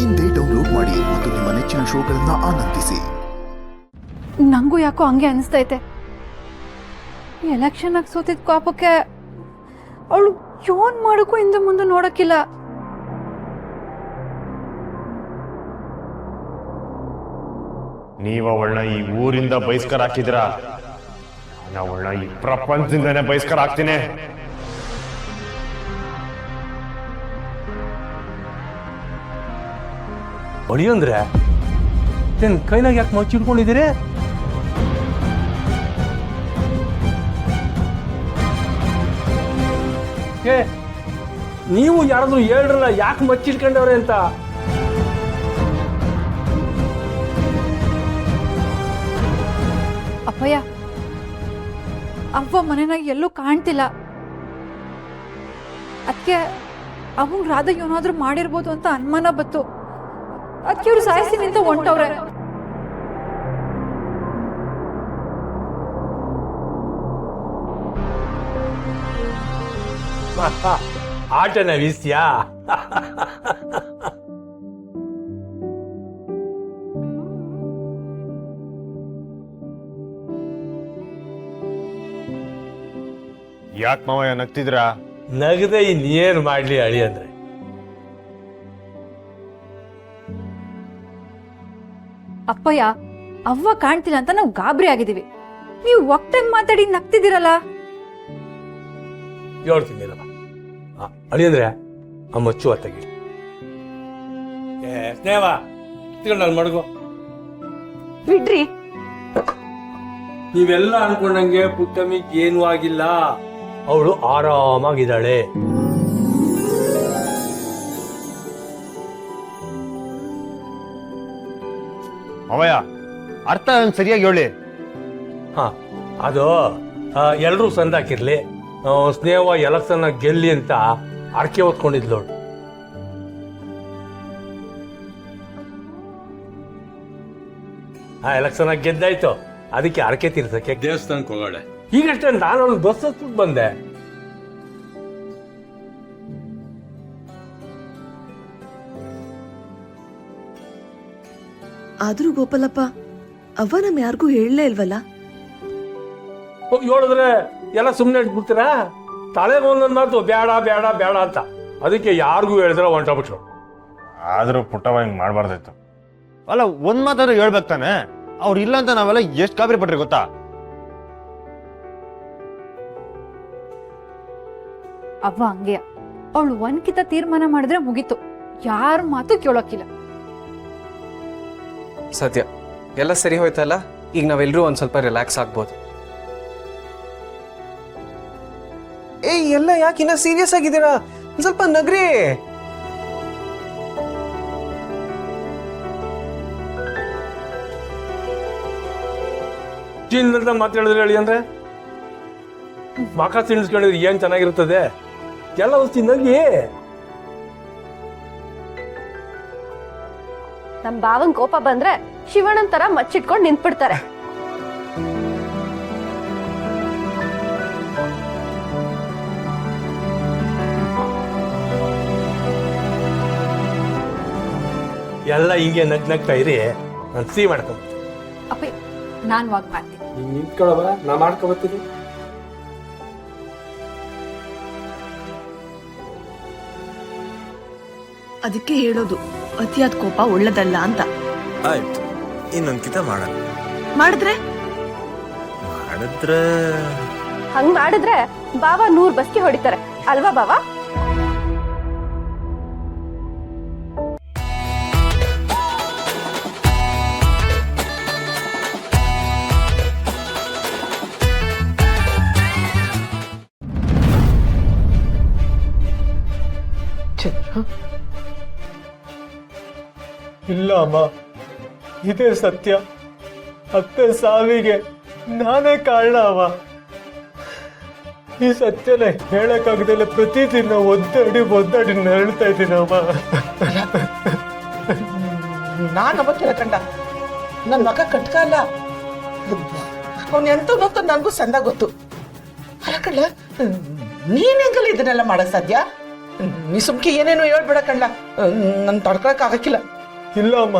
ಇಂದೇ ಡೌನ್ಲೋಡ್ ಮಾಡಿ ಮತ್ತು ನಿಮ್ಮ ನೆಚ್ಚಿನ ಶೋಗಳನ್ನ ಆನಂದಿಸಿ. ನಂಗೂ ಯಾಕೋ ಹಂಗೆ ಅನಿಸ್ತೈತೆ. ಎಲೆಕ್ಷನ್ ಆಗಿ ಸೋತಿದ್ ಕೋಪಕ್ಕೆ ಅವಳು ಯೋನ್ ಮಾಡೋಕ್ಕೂ ಹಿಂದೆ ಮುಂದೆ ನೋಡಕ್ಕಿಲ್ಲ. ನೀವ ಅವಳನ್ನ ಈ ಊರಿಂದ ಬಹಿಷ್ಕಾರ ಹಾಕಿದ್ರ, ಅವಳನ್ನ ಈ ಪ್ರಪಂಚದಿಂದನೇ ಬಹಿಷ್ಕಾರ ಹಾಕ್ತೀನಿ. ಹೊಡಿ ಅಂದ್ರೆ ಕೈನಾಗ ಯಾಕೆ ಮಚ್ಚಿಡ್ಕೊಂಡಿದ್ದೀರಿ? ಏ ನೀವು ಯಾರಾದ್ರೂ ಹೇಳ್ರಲ್ಲ ಯಾಕೆ ಮಚ್ಚಿಡ್ಕೊಂಡವ್ರೆ ಅಂತ. ಅಪ್ಪಯ್ಯ, ಅವ್ವ ಮನೆನಾಗ ಎಲ್ಲೂ ಕಾಣ್ತಿಲ್ಲ. ಅದಕ್ಕೆ ಅವಂಗ್ ರಾಧಾ ಏನಾದ್ರೂ ಮಾಡಿರ್ಬೋದು ಅಂತ ಅನುಮಾನ ಬತ್ತು. ಅದಕ್ಕೆ ಇವ್ರು ಸಾಯಿಸ್ತೀನಿ ಅಂತ ಹೊಂಟವ್ರೆ. ಆಟನ ವೀಸ್ಯಾ? ಯಾಕೆ ಮಾವಯ್ಯ ನಗ್ತಿದ್ರ? ನಗದೆ ಇನ್ನೇನ್ ಮಾಡ್ಲಿ ಅಳಿ ಅಂದ್ರೆ. ಅಪ್ಪಯ್ಯ, ಅವ್ವ ಕಾಣ್ತಿಲ್ಲ ಅಂತ ನಾವು ಗಾಬರಿ ಆಗಿದೀವಿ. ನೀವು ಒಕ್ಟಾಗಿ ಮಾತಾಡಿ ನಗ್ತಿದ್ದೀರಲ್ಲ. ಹೇಳ್ತೀನಿ ಅಳಿ ಅಂದ್ರೆ ಆ ಮಚ್ಚು ಅತ್ತಗಿ ಸ್ನೇಹ ನಾನು ಮಡಗು ಬಿಡ್ರಿ. ನೀವೆಲ್ಲ ಅನ್ಕೊಂಡಂಗೆ ಪುಟ್ಟಮ್ಮಿಗೆ ಏನೂ ಆಗಿಲ್ಲ. ಅವಳು ಆರಾಮಾಗಿದ್ದಾಳೆ. ಮಾವಯ್ಯ, ಅರ್ಥ ಸರಿಯಾಗಿ ಹೇಳಿ. ಹಾ, ಅದು ಎಲ್ರೂ ಸಂದಾಕಿರ್ಲಿ, ಸ್ನೇಹ ಎಲೆಕ್ಷನ್ ಗೆಲ್ಲಿ ಅಂತ ಅರ್ಕೆ ಹೊತ್ಕೊಂಡಿದ್ಲು. ಆ ಎಲೆಕ್ಷನ್ ಗೆದ್ದಾಯ್ತು, ಅದಕ್ಕೆ ಅರಕೆ ತೀರ್ಸಕ್ಕೆ ದೇವಸ್ಥಾನಕ್ಕೆ ಹೋಗೋಳೆ. ಈಗಷ್ಟೇ ನಾನು ಬಸ್ ಹತ್ಬಿಟ್ಟು ಬಂದೆ. ಆದ್ರೂ ಗೋಪಾಲಪ್ಪ, ಅವ್ವ ನಮ್ ಯಾರಿಗೂ ಹೇಳಲೇ ಇಲ್ವಲ್ಲ? ಹೇಳಿದ್ರೆ ಎಲ್ಲ ಸುಮ್ಮನೆ ಇಟ್ಬಿಡ್ತೀರಾ? ತಲೆಗೆ ಒಂದೊಂದು ಮಾತು ಬೇಡ ಬೇಡ ಬೇಡ ಅಂತ, ಅದಕ್ಕೆ ಯಾರಿಗೂ ಹೇಳಿದ್ರೆ ಹೊಂಟೋಗ್ಬಿಟ್ರು. ಆದ್ರೂ ಪುಟ್ಟವ ಹಿಂಗ್ ಮಾಡ್ಬಾರ್ದಾಯ್ತು. ಅಲ್ಲ, ಒಂದ್ ಮಾತಾದ್ರೂ ಹೇಳ್ಬೇಕು ತಾನೆ. ಅವ್ರು ಇಲ್ಲ ಅಂತ ನಾವೆಲ್ಲ ಎಷ್ಟ್ ಗಾಬರಿ ಪಟ್ರಿ ಗೊತ್ತಾ? ಅವ್ವ ಹಂಗೆ, ಅವಳು ಒಂದ್ಕಿತ ತೀರ್ಮಾನ ಮಾಡಿದ್ರೆ ಮುಗೀತು, ಯಾರ ಮಾತು ಕೇಳೋಕಿಲ್ಲ. ಸದ್ಯ ಎಲ್ಲ ಸರಿ ಹೋಯ್ತಲ್ಲ, ಈಗ ನಾವೆಲ್ಲರೂ ಒಂದ್ ಸ್ವಲ್ಪ ರಿಲ್ಯಾಕ್ಸ್ ಆಗ್ಬೋದು. ಏಯ್, ಎಲ್ಲ ಯಾಕೆ ಇನ್ನ ಸೀರಿಯಸ್ ಆಗಿದ್ದೀರಾ? ಒಂದ್ ಸ್ವಲ್ಪ ನಗ್ರಿ. ಚೀನದ ಮಾತಾಡಿದ್ರೆ ಹೇಳಿ ಅಂದ್ರೆ ಮಕ ತಿನ್ಸ್ಕೊಂಡಿದ್ರೆ ಏನ್ ಚೆನ್ನಾಗಿರ್ತದೆ? ಎಲ್ಲ ವಸ್ತು ನಗಿ. ನಮ್ ಭಾವನ್ ಕೋಪ ಬಂದ್ರೆ ಶಿವಣ್ಣನ್ ತರ ಮಚ್ಚಿಟ್ಕೊಂಡ್ ನಿಂತ್ಬಿಡ್ತಾರೆ. ಎಲ್ಲ ಹಿಂಗೆ ನಗ್ನಗ್ತಾ ಇರಿ, ನಾನು ಸಿಹಿ ಮಾಡ್ಕೊ. ಅಪ್ಪ, ನಾನ್ ವಾಗ್ ಮಾಡ್ತೀನಿ. ನೀನ್ ನಿಂತ್ಕೊಳವ, ನಾ ಮಾಡ್ಕೊಬತ್ತೀನಿ. ಅದಕ್ಕೆ ಹೇಳೋದು ಅತಿಯಾದ ಕೋಪ ಒಳ್ಳೇದಲ್ಲ ಅಂತ. ಆಯ್ತು, ಇನ್ನೊಂದ್ಕಿತ ಮಾಡೋಣ. ಮಾಡಿದ್ರೆ ಹಂಗ್ ಮಾಡಿದ್ರೆ ಬಾವ 100 ಬಸ್ಗೆ ಹೊಡಿತಾರೆ ಅಲ್ವಾ ಬಾವ? ಇಲ್ಲ ಅಮ್ಮ, ಇದೇ ಸತ್ಯ. ಅತ್ತೆ ಸಾವಿಗೆ ನಾನೇ ಕಾರಣ ಅಮ್ಮ. ಈ ಸತ್ಯನ ಹೇಳಕ್ಕಾಗದಲ್ಲ ಪ್ರತಿದಿನ ಒದ್ದಾಡಿ ನರಳ್ತಾ ಇದ್ದೀನಿ ಅಮ್ಮ. ನಾನು ಅವತ್ತಿನ ಕಂಡ ನನ್ನ ಮಗ ಕಟ್ಕ ಅಲ್ಲ, ಅವ್ನು ಎಂತ ಗೊತ್ತು ನನಗೂ ಸಂದ ಗೊತ್ತು. ಅಲ್ಲ ಕಳ್ಳ, ನೀನ್ ಹೆಂಗಲ್ಲ ಇದನ್ನೆಲ್ಲ ಮಾಡಕ್ ಸಾಧ್ಯ? ನೀ ಸುಮ್ಕೆ ಏನೇನು ಹೇಳ್ಬೇಡ ಕಣ್ಣ, ನನ್ ತಡ್ಕೊಳಕ್ ಆಗಕ್ಕಿಲ್ಲ. ಇಲ್ಲ ಅಮ್ಮ,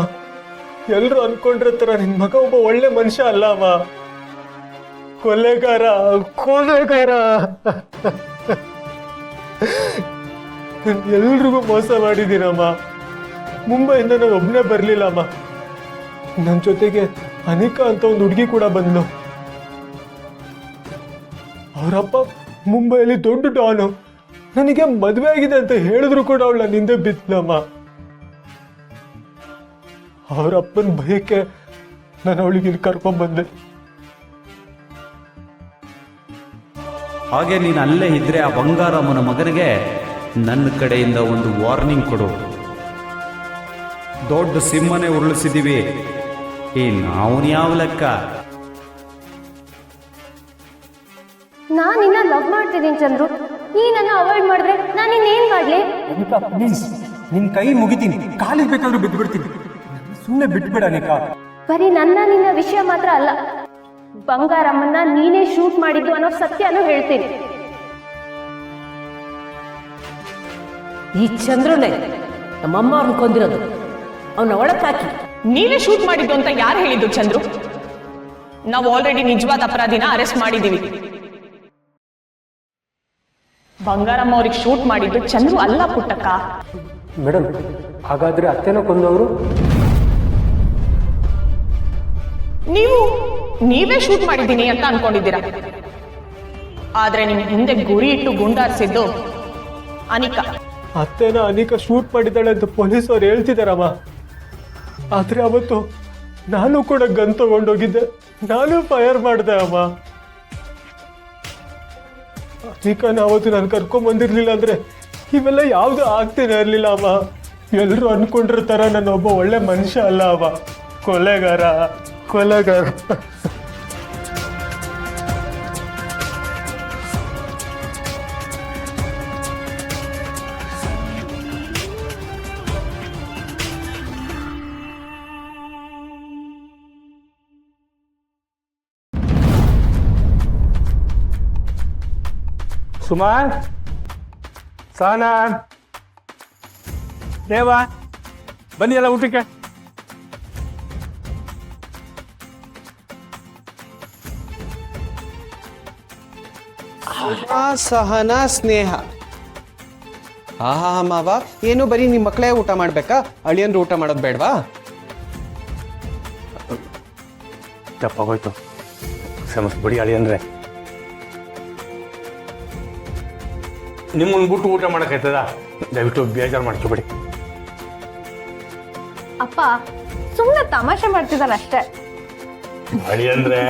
ಎಲ್ರು ಅನ್ಕೊಂಡಿರೋ ತರ ನಿನ್ ಮಗ ಒಬ್ಬ ಒಳ್ಳೆ ಮನುಷ್ಯ ಅಲ್ಲ ಅಮ್ಮ, ಕೊಲೆಗಾರ. ಎಲ್ರಿಗೂ ಮೋಸ ಮಾಡಿದ್ದೀನಮ್ಮ. ಮುಂಬೈಯಿಂದ ನಾನು ಒಬ್ಬನೇ ಬರ್ಲಿಲ್ಲ ಅಮ್ಮ, ನನ್ನ ಜೊತೆಗೆ ಅನಿಕಾ ಅಂತ ಒಂದು ಹುಡುಗಿ ಕೂಡ ಬಂದ್ಲು. ಅವರಪ್ಪ ಮುಂಬೈಯಲ್ಲಿ ದೊಡ್ಡ ಡಾನು. ನನಗೆ ಮದುವೆ ಆಗಿದೆ ಅಂತ ಹೇಳಿದ್ರು ಕೂಡ ಅವಳ ನಿಂದೆ ಬಿತ್ತಲಮ್ಮ. ಅವರಪ್ಪನ ಭಯಕ್ಕೆ ನಾನು ಅವಳಿಗೆ ಇಲ್ಲಿ ಕರ್ಕೊಂಡ್ಬಂದೆ. ಹಾಗೆ ನೀನು ಅಲ್ಲೇ ಇದ್ರೆ ಆ ಬಂಗಾರಮ್ಮನ ಮಗನಿಗೆ ನನ್ನ ಕಡೆಯಿಂದ ಒಂದು ವಾರ್ನಿಂಗ್ ಕೊಡು. ದೊಡ್ಡ ಸಿಂಹನೇ ಉರುಳಿಸಿದೀವಿ, ಅವನು ಯಾವ ಲೆಕ್ಕ? ನಾನಿನ್ನ ಲವ್ ಮಾಡ್ತಿದ್ದೀನಿ ಚಂದ್ರು, ನೀ ನನ್ನ ಅವಾಯ್ಡ್ ಮಾಡಿದ್ರೆ ನಾನು ಇನ್ನೇನ್ ಮಾಡ್ಲಿ? ಪ್ಲೀಸ್, ನಿನ್ ಕೈ ಮುಗಿತೀನಿ, ಕಾಲಿಗೆ ಬೇಕಾದ್ರೂ ಬಿದ್ದು ಬಿಡ್ತೀನಿ, ಸುಮ್ಮನೆ ಬಿಟ್ಬಿಡ ಅನಿಕಾ. ಬರೀ ನಿನ್ನ ವಿಷಯ ಮಾತ್ರ ಅಲ್ಲ, ಬಂಗಾರಮ್ಮನ್ನ ನೀನೇ ಶೂಟ್ ಮಾಡಿದ್ದು ಅನ್ನೋ ಸತ್ಯನೂ ಹೇಳ್ತೀನಿ. ಈ ಚಂದ್ರನೇ ನಮ್ಮಮ್ಮ ಅವ್ರನ್ನ ಕೊಂದಿರೋದು, ಅವನ ಒಳಕಾಕಿ. ನೀವೇ ಶೂಟ್ ಮಾಡಿದ್ದು ಅಂತ ಯಾರು ಹೇಳಿದ್ದು ಚಂದ್ರು? ನಾವು ಆಲ್ರೆಡಿ ನಿಜವಾದ ಅಪರಾಧಿನ ಅರೆಸ್ಟ್ ಮಾಡಿದೀವಿ. ಬಂಗಾರಮ್ಮ ಅವ್ರಿಗೆ ಶೂಟ್ ಮಾಡಿದ್ದು ಚಂದ್ರು ಅಲ್ಲ ಪುಟ್ಟಕ್ಕ. ಮೇಡಮ್, ಹಾಗಾದ್ರೆ ಅತ್ತೆನೋ ಕೊಂದವರು? ನೀವೇ ಶೂಟ್ ಮಾಡಿದ್ದೀನಿ ಅಂತ ಅನ್ಕೊಂಡಿದ್ದೀರಾ, ಆದ್ರೆ ನಿಮ್ ಹಿಂದೆ ಗುರಿ ಇಟ್ಟು ಗುಂಡಾರಿಸಿದ್ದು ಅನಿಕಾ. ಅತ್ತೆನ ಅನಿಕಾ ಶೂಟ್ ಮಾಡಿದ್ದಾಳೆ ಅಂತ ಪೊಲೀಸವ್ರು ಹೇಳ್ತಿದಾರಮ್ಮ. ಆದ್ರೆ ಅವತ್ತು ನಾನು ಕೂಡ ಗನ್ ತಗೊಂಡೋಗಿದ್ದೆ, ನಾನು ಫೈರ್ ಮಾಡಿದೆ ಅಮ್ಮ. ಅನಿಕಾನ ಅವತ್ತು ನಾನು ಕರ್ಕೊಂಡ್ ಬಂದಿರ್ಲಿಲ್ಲ ಅಂದ್ರೆ ಇವೆಲ್ಲ ಯಾವ್ದು ಆಗ್ತೇನೆ ಇರ್ಲಿಲ್ಲ ಅಮ್ಮ. ಎಲ್ರು ಅನ್ಕೊಂಡಿರ್ತಾರ ನಾನು ಒಬ್ಬ ಒಳ್ಳೆ ಮನುಷ್ಯ ಅಲ್ಲ ಅಮ್ಮ, ಕೊಲೆಗಾರ. ಸುಮಾರ್, ಸಾನಾ, ದೇವಾ, ಬನ್ನಿ ಎಲ್ಲ ಊಟಕ್ಕೆ. ಸಹನಾ, ಸ್ನೇಹ. ಹಾ ಮಾವ, ಏನು ಬರೀ ನಿಮ್ ಮಕ್ಕಳೇ ಊಟ ಮಾಡ್ಬೇಕಾ? ಅಳಿಯಂದ್ರು ಊಟ ಮಾಡೋದು ಬೇಡವಾ? ತಪ್ಪಾಗೋಯ್ತು, ಕ್ಷಮಿಸ್ಬಿಡಿ ಅಳಿಯಂದ್ರೆ. ನಿಮ್ಮನ್ನ ಬಿಟ್ಟು ಊಟ ಮಾಡಕ್ಕಾಯ್ತದ? ದಯವಿಟ್ಟು ಬೇಜಾರು ಮಾಡ್ಕೊಬೇಡಿ. ಅಪ್ಪ ಸುಮ್ಮನೆ ತಮಾಷೆ ಮಾಡ್ತಿದ್ದಾನೆ ಅಷ್ಟೇ. ಅಳಿಯಂದ್ರೆ